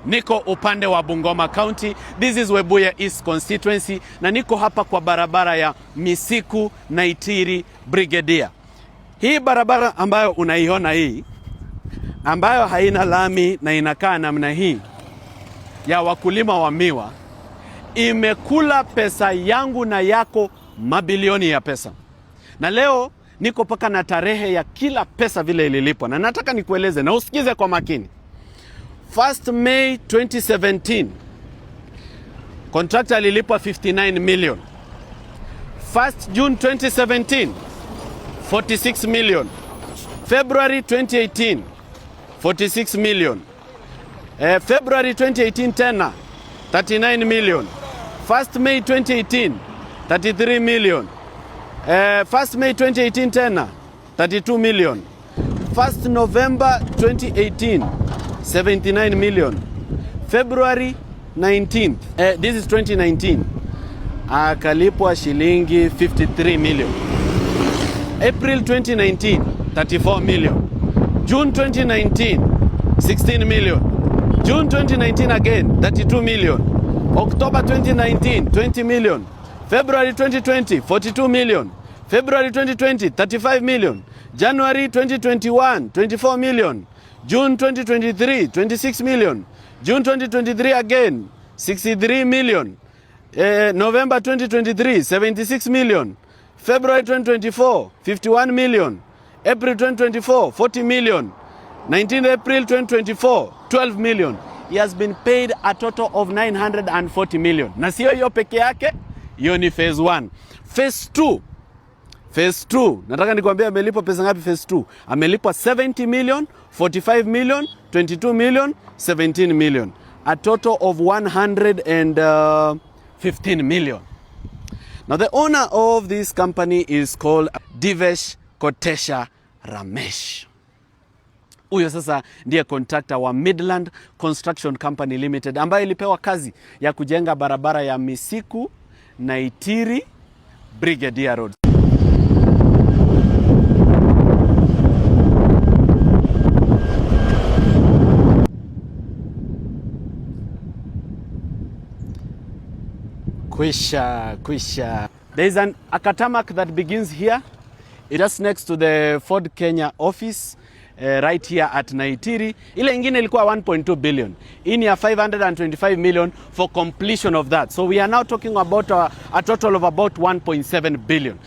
Niko upande wa Bungoma County. This is Webuye East constituency na niko hapa kwa barabara ya Misiku Naitiri Brigadier. Hii barabara ambayo unaiona hii, ambayo haina lami na inakaa namna hii ya wakulima wa miwa, imekula pesa yangu na yako mabilioni ya pesa. Na leo niko paka na tarehe ya kila pesa vile ililipwa, na nataka nikueleze na usikize kwa makini. 1st May 2017 contractor alilipwa 59 million. 1st June 2017 46 million. February 2018 46 million. February 2018 tena 39 million. 1st May 2018 33 million. 1st May 2018 tena 32 million. 1st November 2018 79 million. February 19th, this is 2019, akalipwa shilingi 53 million. April 2019 34 million. June 2019 16 million. June 2019 again 32 million. October 2019 20 million. February 2020 42 million. February 2020 35 million. January 2021 24 million. June 2023 26 million. June 2023 again 63 million. November 2023 76 million. February 2024 51 million. April 2024 40 million. 19th April 2024 12 million. He has been paid a total of 940 million. Na sio hiyo peke yake, hiyo ni phase 1. Phase 2, nataka nikwambia amelipwa pesa ngapi phase 2? Amelipwa 70 million, 45 million, 22 million, 17 million. A total of 115 million. Now the owner of this company is called Divesh Kotesha Ramesh. Huyo sasa ndiye contractor wa Midland Construction Company Limited ambaye ilipewa kazi ya kujenga barabara ya Misiku Naitiri Brigadier Road. Kwisha. There is a Akatamak that begins here. It is next to the Ford Kenya office, right here at Naitiri. Ile ingine ilikuwa 1.2 billion. In ya 525 million for completion of that. So we are now talking about a total of about 1.7 billion.